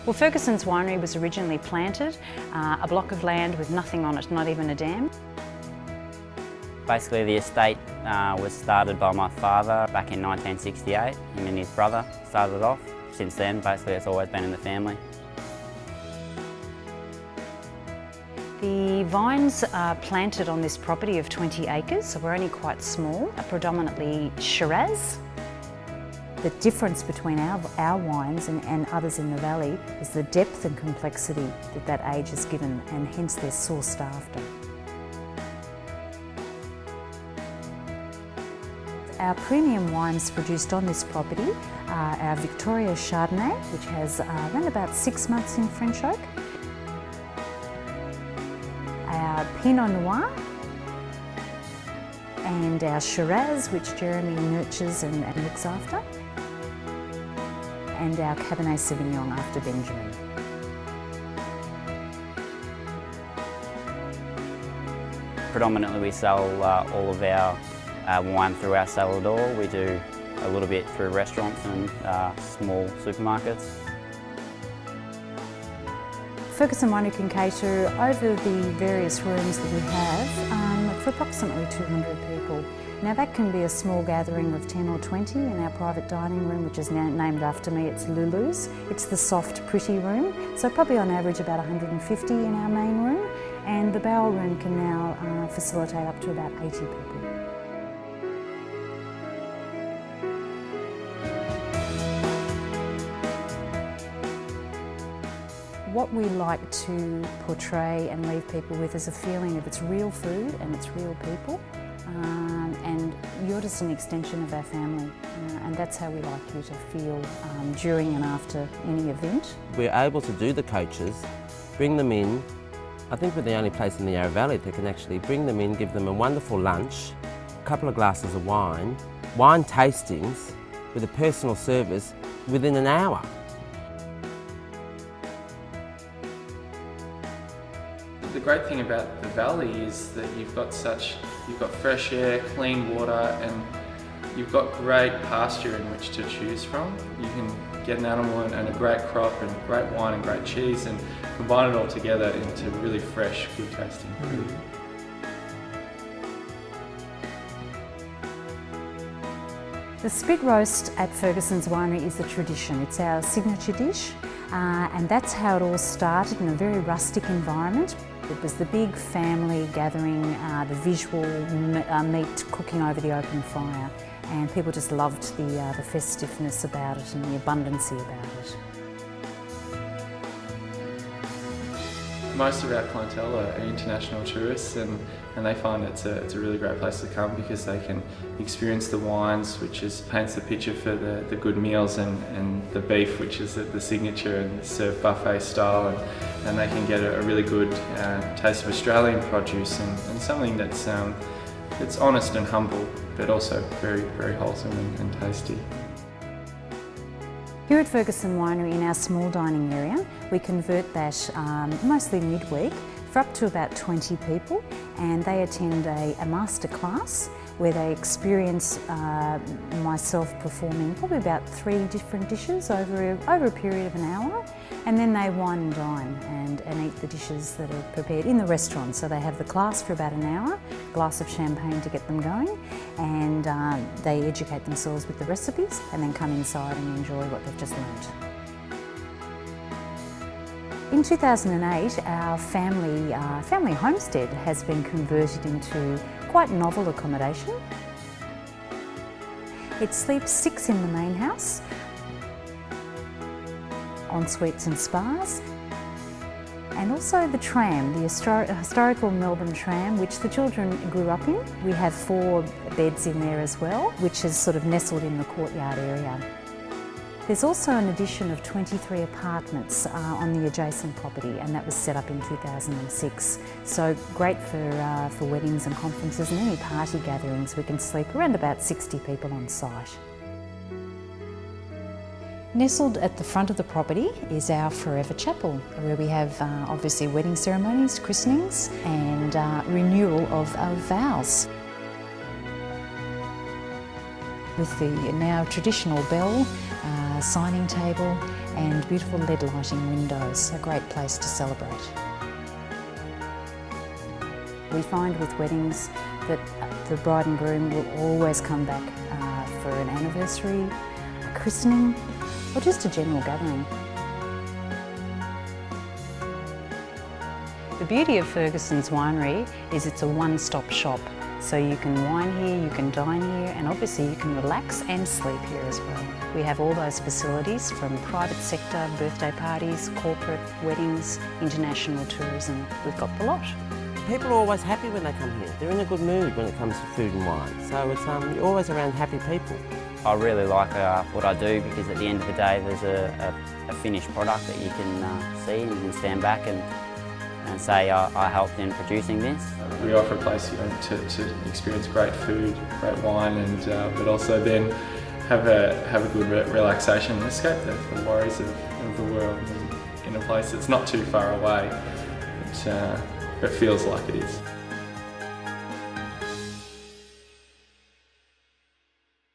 Well, Fergusson's winery was originally planted, a block of land with nothing on it, not even a dam. Basically the estate was started by my father back in 1968. Him and his brother started it off. Since then, basically it's always been in the family. The vines are planted on this property of 20 acres, so we're only quite small, predominantly Shiraz. The difference between our wines and others in the valley is the depth and complexity that age has given, and hence they're sourced after. Our premium wines produced on this property are our Victoria Chardonnay, which has around about 6 months in French oak, our Pinot Noir, and our Shiraz, which Jeremy nurtures and looks after, and our Cabernet Sauvignon after Benjamin. Predominantly we sell all of our wine through our Cellar Door. We do a little bit through restaurants and small supermarkets. Fergusson Winery can cater over the various rooms that we have for approximately 200 people. Now that can be a small gathering of 10 or 20 in our private dining room, which is now named after me. It's Lulu's. It's the soft, pretty room, so probably on average about 150 in our main room, and the barrel room can now facilitate up to about 80 people. What we like to portray and leave people with is a feeling of it's real food and it's real people, and you're just an extension of our family, and that's how we like you to feel during and after any event. We're able to do the coaches, bring them in. I think we're the only place in the Yarra Valley that can actually bring them in, give them a wonderful lunch, a couple of glasses of wine tastings with a personal service within an hour. The great thing about the valley is that you've got fresh air, clean water, and you've got great pasture in which to choose from. You can get an animal and a great crop and great wine and great cheese and combine it all together into really fresh, good tasting food. The spit roast at Fergusson's Winery is a tradition. It's our signature dish, and that's how it all started, in a very rustic environment. It was the big family gathering, the visual meat cooking over the open fire, and people just loved the festiveness about it and the abundancy about it. Most of our clientele are international tourists, and they find it's a really great place to come because they can experience the wines, which paints the picture for the good meals, and the beef, which is the signature and served buffet style, and they can get a really good taste of Australian produce and something that's honest and humble, but also very, very wholesome and tasty. Here at Fergusson Winery, in our small dining area, we convert that mostly midweek for up to about 20 people, and they attend a master class where they experience myself performing probably about 3 different dishes over a period of an hour, and then they wine and dine and eat the dishes that are prepared in the restaurant. So they have the class for about an hour, a glass of champagne to get them going, and they educate themselves with the recipes and then come inside and enjoy what they've just learnt. In 2008, our family homestead has been converted into quite novel accommodation. It sleeps 6 in the main house, en suites and spas, and also the tram, the historical Melbourne tram, which the children grew up in. We have 4 beds in there as well, which is sort of nestled in the courtyard area. There's also an addition of 23 apartments on the adjacent property, and that was set up in 2006. So great for weddings and conferences and any party gatherings. We can sleep around about 60 people on site. Nestled at the front of the property is our Forever Chapel, where we have obviously wedding ceremonies, christenings, and renewal of vows. With the now traditional bell, signing table, and beautiful LED lighting windows, a great place to celebrate. We find with weddings that the bride and groom will always come back for an anniversary, a christening, or just a general gathering. The beauty of Fergusson's winery is it's a one-stop shop. So you can wine here, you can dine here, and obviously you can relax and sleep here as well. We have all those facilities from private sector, birthday parties, corporate, weddings, international tourism. We've got the lot. People are always happy when they come here. They're in a good mood when it comes to food and wine. So it's you're always around happy people. I really like what I do because at the end of the day there's a finished product that you can see and you can stand back and say I helped in producing this. We offer a place to experience great food, great wine, and but also then have a good relaxation and escape the worries of the world in a place that's not too far away, but feels like it is.